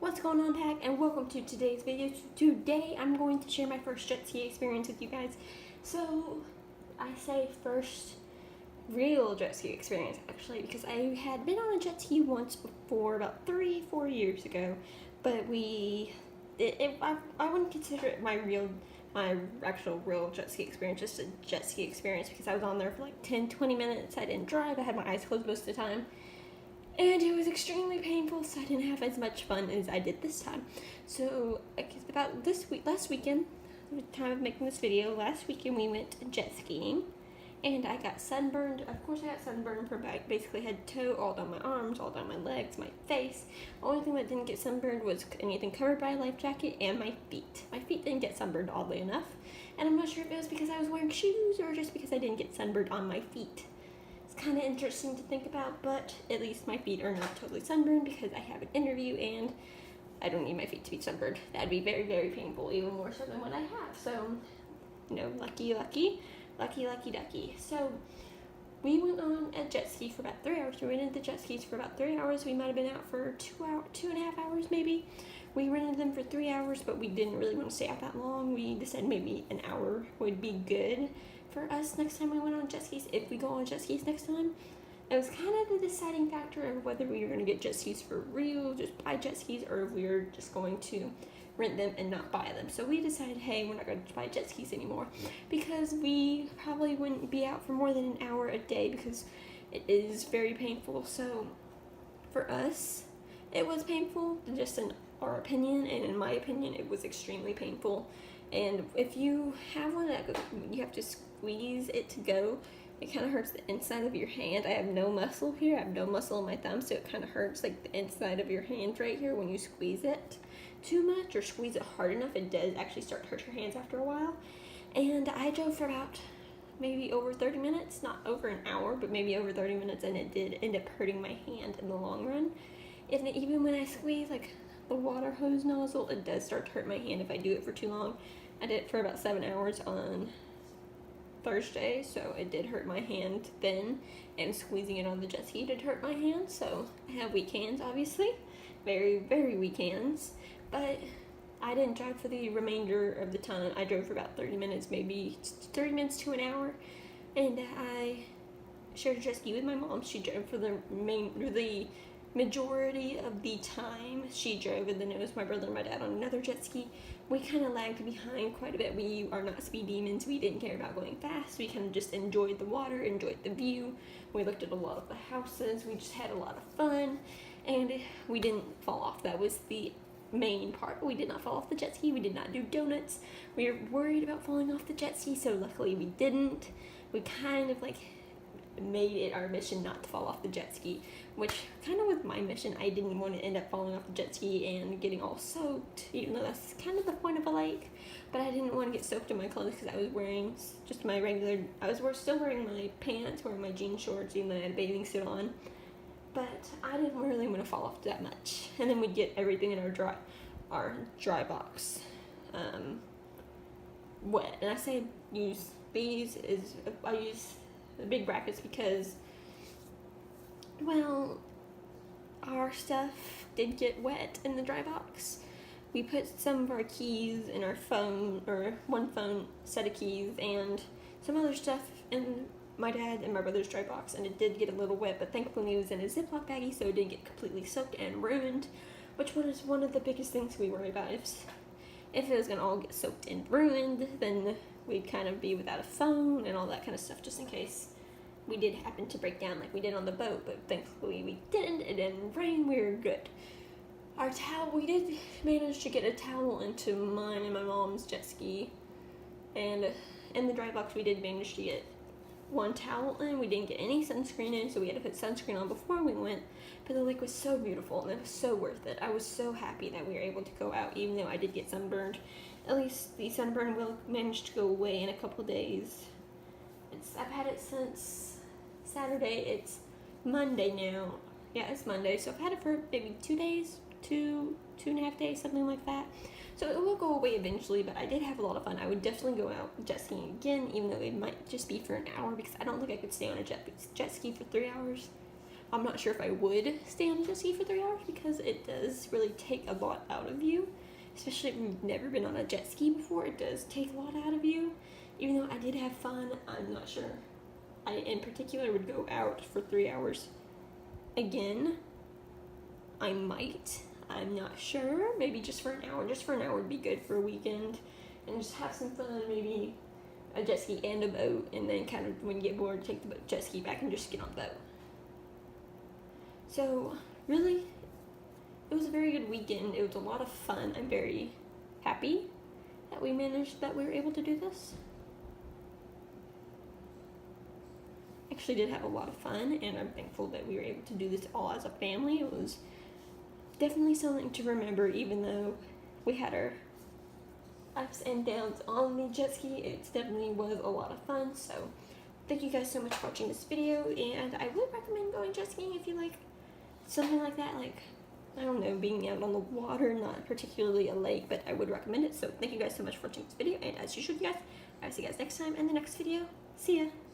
What's going on, Pack, and welcome to today's video. Today I'm going to share my first jet ski experience with you guys. So I say first real jet ski experience actually, because I had been on a jet ski once before about 3-4 years ago, but I wouldn't consider it my actual real jet ski experience, just a jet ski experience, because I was on there for like 10-20 minutes. I didn't drive, I had my eyes closed most of the time. And it was extremely painful, so I didn't have as much fun as I did this time. So, about last weekend, the time of making this video, last weekend we went jet skiing, and I got sunburned. Of course, I got sunburned from basically head to toe, all down my arms, all down my legs, my face. The only thing that didn't get sunburned was anything covered by a life jacket, and my feet. My feet didn't get sunburned, oddly enough, and I'm not sure if it was because I was wearing shoes or just because I didn't get sunburned on my feet. Kind of interesting to think about, but at least my feet are not totally sunburned because I have an interview and I don't need my feet to be sunburned. That'd be very, very painful, even more so than what I have. So, lucky ducky. So, we went on a jet ski for about 3 hours. We rented the jet skis for about 3 hours. We might have been out for 2.5 hours maybe. We rented them for 3 hours, but we didn't really want to stay out that long. We decided maybe an hour would be good for us next time we went on jet skis, if we go on jet skis next time. It was kind of the deciding factor of whether we were going to get jet skis for real, just buy jet skis, or if we were just going to rent them and not buy them. So we decided, hey, we're not going to buy jet skis anymore, because we probably wouldn't be out for more than an hour a day, because it is very painful. So for us, it was painful, just in our opinion, and in my opinion, it was extremely painful. And if you have one that you have to squeeze it to go, it kind of hurts the inside of your hand. I have no muscle here. I have no muscle in my thumb, so it kind of hurts like the inside of your hand right here when you squeeze it too much or squeeze it hard enough. It does actually start to hurt your hands after a while. And I drove for about maybe over 30 minutes, not over an hour, but maybe over 30 minutes, and it did end up hurting my hand in the long run. And even when I squeeze like the water hose nozzle, it does start to hurt my hand if I do it for too long. I did it for about 7 hours on Thursday, so it did hurt my hand then, and squeezing it on the jet ski did hurt my hand. So I have weak hands, obviously, very, very weak hands, but I didn't drive for the remainder of the time. I drove for about 30 minutes, maybe 30 minutes to an hour, and I shared a jet ski with my mom. She drove for the majority of the time. She drove, and then it was my brother and my dad on another jet ski. We kind of lagged behind quite a bit. We are not speed demons. We didn't care about going fast. We kind of just enjoyed the water, enjoyed the view. We looked at a lot of the houses. We just had a lot of fun, and we didn't fall off. That was the main part. We did not fall off the jet ski. We did not do donuts. We were worried about falling off the jet ski, so luckily we didn't. We kind of made it our mission not to fall off the jet ski, which kind of was my mission. I didn't want to end up falling off the jet ski and getting all soaked, even though that's kind of the point of a lake, but I didn't want to get soaked in my clothes because I was wearing just my regular, still wearing my pants, wearing my jean shorts, even though I had a bathing suit on, but I didn't really want to fall off that much. And then we'd get everything in our dry box wet. And I say I use the big brackets because, well, our stuff did get wet in the dry box. We put some of our keys in our phone, or one phone set of keys, and some other stuff in my dad and my brother's dry box, and it did get a little wet, but thankfully it was in a Ziploc baggie, so it didn't get completely soaked and ruined, which was one of the biggest things we worry about. If it was going to all get soaked and ruined, then we'd kind of be without a phone and all that kind of stuff, just in case we did happen to break down like we did on the boat. But thankfully we didn't. It didn't rain. We were good. Our towel, we did manage to get a towel into mine and my mom's jet ski, and in the dry box we did manage to get one towel in. We didn't get any sunscreen in, so we had to put sunscreen on before we went, but the lake was so beautiful and it was so worth it. I was so happy that we were able to go out, even though I did get sunburned. At least the sunburn will manage to go away in a couple days. I've had it since Saturday. It's Monday now. Yeah, it's Monday, so I've had it for maybe 2 days, 2.5 days, something like that. So it will go away eventually, but I did have a lot of fun. I would definitely go out jet skiing again, even though it might just be for an hour, because I don't think I could stay on a jet ski for 3 hours. I'm not sure if I would stay on a jet ski for 3 hours because it does really take a lot out of you. Especially if you've never been on a jet ski before, it does take a lot out of you. Even though I did have fun, I'm not sure I in particular would go out for 3 hours again. I might. I'm not sure. Maybe just for an hour. Just for an hour would be good for a weekend. And just have some fun. Maybe a jet ski and a boat. And then kind of when you get bored, take the jet ski back and just get on the boat. So, really, it was a very good weekend. It was a lot of fun. I'm very happy that we were able to do this. Actually did have a lot of fun, and I'm thankful that we were able to do this all as a family. It was definitely something to remember, even though we had our ups and downs on the jet ski. It definitely was a lot of fun. So thank you guys so much for watching this video, and I would recommend going jet skiing if you like something like that, like, I don't know, being out on the water, not particularly a lake, but I would recommend it. So thank you guys so much for watching this video, and as usual, you guys, I'll see you guys next time in the next video. See ya!